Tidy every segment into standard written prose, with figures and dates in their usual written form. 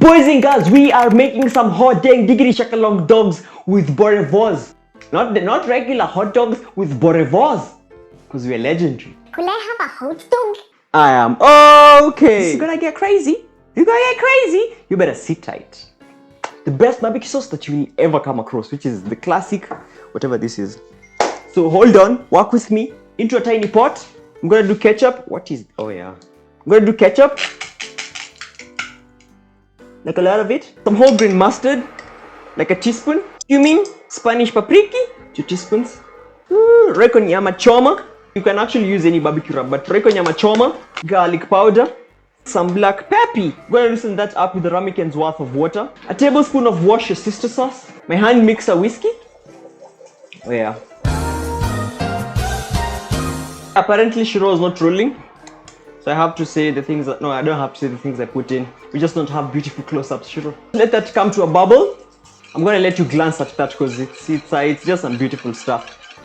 Boys and girls, we are making some hot dang diggity shakalong dogs with Boerewors. Not regular hot dogs, with Boerewors. Because we are legendary. Could I have a hot dog? I am okay. This is gonna get crazy. You're gonna get crazy. You better sit tight. The best barbecue sauce that you will ever come across, which is the classic, whatever this is. So hold on, work with me. Into a tiny pot. I'm gonna do ketchup. What is, oh yeah. I'm gonna do ketchup. Like a lot of it. Some whole grain mustard, like a teaspoon. Cumin, Spanish paprika, 2 teaspoons. Reco nyama choma. You can actually use any barbecue rub, but reco nyama choma. Garlic powder. Some black pepper. I'm gonna loosen that up with a ramekins worth of water. A tablespoon of wash your sister sauce. My hand mixer whiskey. Oh yeah. Apparently Shiro is not rolling. So I have to say the things that, no, I don't have to say the things I put in. We just don't have beautiful close-ups, Shiro. Let that come to a bubble. I'm gonna let you glance at that because it's just some beautiful stuff.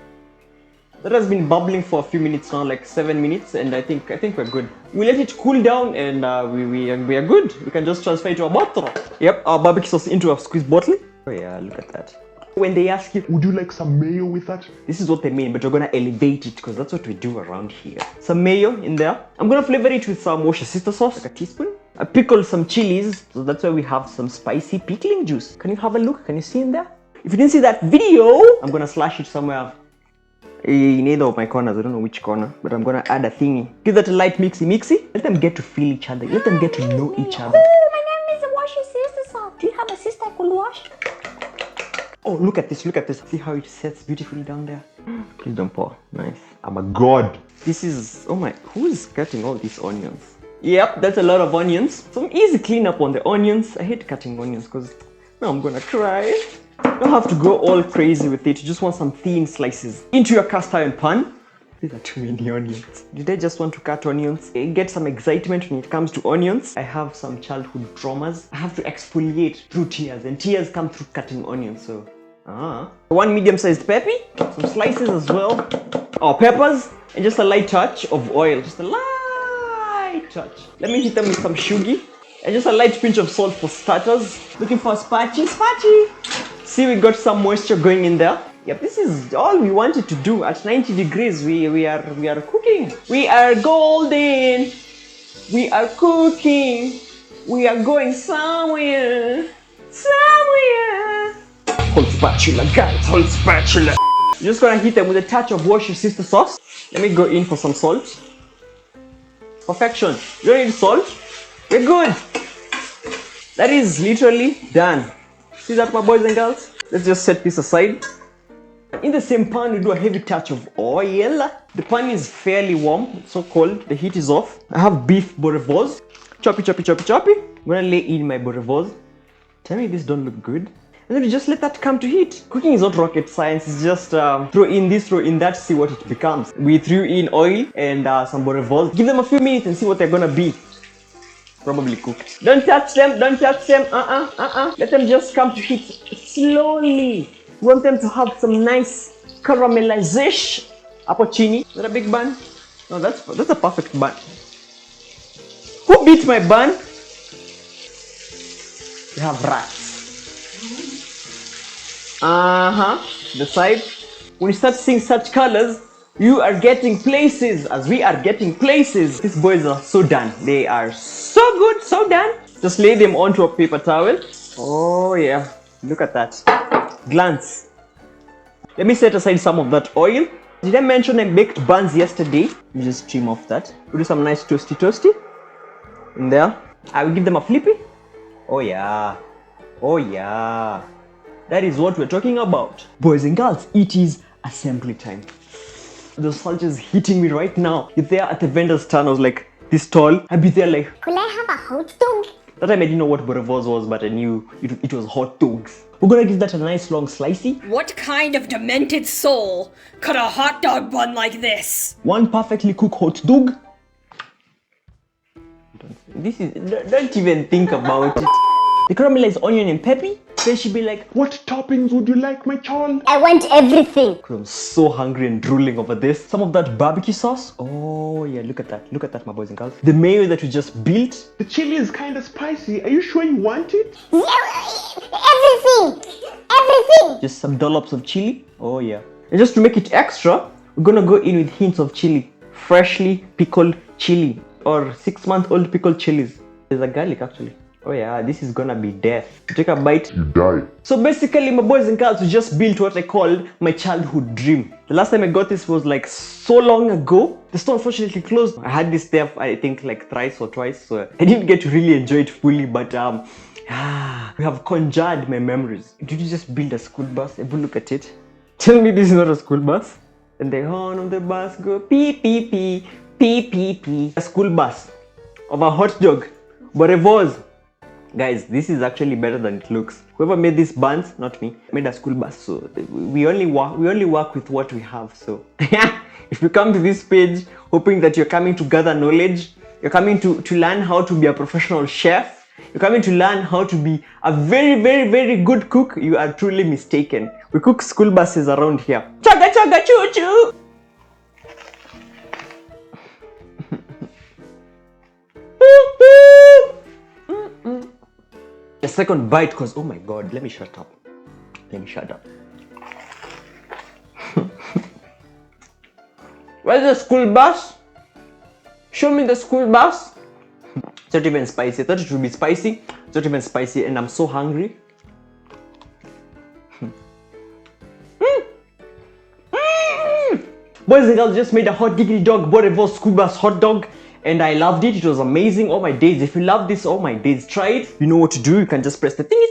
That has been bubbling for a few minutes now, like 7 minutes, and I think we're good. We let it cool down, and we are good. We can just transfer it to a bottle. Yep, our barbecue sauce into a squeeze bottle. Oh yeah, look at that. When they ask you, would you like some mayo with that? This is what they mean, but we're gonna elevate it because that's what we do around here. Some mayo in there. I'm gonna flavor it with some Worcestershire sauce, like a teaspoon. I pickled some chilies, so that's why we have some spicy pickling juice. Can you have a look? Can you see in there? If you didn't see that video, I'm gonna slash it somewhere in either of my corners. I don't know which corner, but I'm gonna add a thingy. Give that a light mixy. Let them get to feel each other. Let them get to know each other. Oh, my name is Worcestershire sauce. Do you have a sister I could wash? Oh, look at this, look at this. See how it sets beautifully down there? Please don't pour. Nice. I'm a god. This is, oh my, who is cutting all these onions? Yep, that's a lot of onions. Some easy cleanup on the onions. I hate cutting onions because now I'm gonna cry. You don't have to go all crazy with it. You just want some thin slices. Into your cast iron pan. These are too many onions. Did I just want to cut onions? I get some excitement when it comes to onions. I have some childhood traumas. I have to exfoliate through tears, and tears come through cutting onions, so. One medium-sized pepper, some slices as well. Our peppers, and just a light touch of oil. Just a light touch. Let me hit them with some sugar. And just a light pinch of salt for starters. Looking for a spatchy. See, we got some moisture going in there. Yep, this is all we wanted to do. At 90 degrees, we are cooking. We are golden. We are cooking. We are going somewhere. Hold spatula, guys. Hold spatula. You're just gonna hit them with a touch of Worcestershire sauce. Let me go in for some salt. Perfection. You don't need salt. We're good. That is literally done. See that, my boys and girls? Let's just set this aside. In the same pan, we do a heavy touch of oil. The pan is fairly warm. It's so cold. The heat is off. I have beef Boerewors. Choppy. I'm gonna lay in my Boerewors. Tell me this don't look good. And then we just let that come to heat. Cooking is not rocket science. It's just throw in this, throw in that, see what it becomes. We threw in oil and some Boerewors. Give them a few minutes and see what they're gonna be. Probably cooked. Don't touch them. Let them just come to heat slowly. We want them to have some nice caramelization. Apple chini. Is that a big bun? No, that's a perfect bun. Who beat my bun? You have rats. The side. When you start seeing such colors, you are getting places as we are getting places. These boys are so done. They are so good, so done. Just lay them onto a paper towel. Oh yeah, look at that. Glance. Let me set aside some of that oil. Did I mention I baked buns yesterday? You just trim off that. We'll do some nice toasty in there. I will give them a flippy. Oh yeah. That is what we're talking about. Boys and girls, it is assembly time. The salt is hitting me right now. If they are at the vendor's stand, I was like this tall. I'd be there like, could I have a hot dog? That time I didn't know what Boerewors was, but I knew it was hot dogs. We're gonna give that a nice long slicey. What kind of demented soul cut a hot dog bun like this? One perfectly cooked hot dog. Don't even think about it. The caramelized onion and pepper. Then she'd be like, What toppings would you like, my child? I want everything. I'm so hungry and drooling over this. Some of that barbecue sauce. Oh yeah, look at that. Look at that, my boys and girls. The mayo that we just built. The chili is kind of spicy. Are you sure you want it? Everything. Everything. Just some dollops of chili. Oh yeah. And just to make it extra, we're gonna go in with hints of chili. Freshly pickled chili or 6-month-old pickled chilies. There's a garlic actually. Oh yeah, this is gonna be death. You take a bite, You die. So basically, my boys and girls, we just built what I called my childhood dream. The last time I got this was like so long ago. The store unfortunately closed. I had this there, I think like thrice or twice, so I didn't get to really enjoy it fully, but we have conjured my memories. Did you just build a school bus? Everyone look at it. Tell me this is not a school bus. And the horn of the bus go pee pee pee, pee pee pee. A school bus of a hot dog, Boerewors. Guys, this is actually better than it looks. Whoever made these buns, not me, made a school bus. So we only work with what we have. So if you come to this page hoping that you're coming to gather knowledge, you're coming to learn how to be a professional chef, you're coming to learn how to be a very, very, very good cook, you are truly mistaken. We cook school buses around here. Chaga chaga choo choo. A second bite, because oh my god, let me shut up. Where's the school bus? Show me the school bus. It's not even spicy. I thought it would be spicy. It's not even spicy, and I'm so hungry. Boys and girls, just made a hot diggity dog Boerewors school bus hot dog. And I loved it. It was amazing. Oh my days. If you love this, oh my days, try it. You know what to do. You can just press the thingy.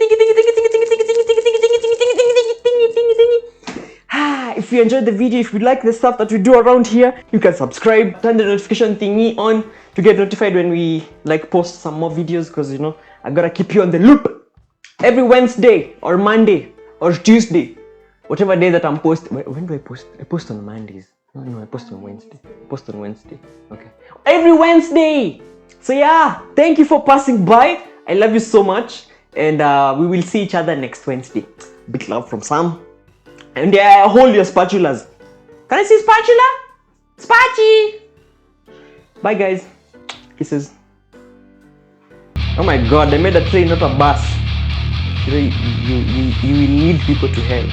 If you enjoyed the video, if you like the stuff that we do around here, you can subscribe, turn the notification thingy on to get notified when we like post some more videos, because you know I gotta keep you on the loop every Wednesday or Monday or Tuesday, whatever day that I'm posting. When do I post? I post on Mondays. No, I post on Wednesday. Okay. Every Wednesday. So yeah, thank you for passing by. I love you so much. And we will see each other next Wednesday. Big love from Sam. And hold your spatulas. Can I see spatula? Spatchy. Bye guys. Kisses. Oh my god, they made a train, not a bus. You will lead people to hell.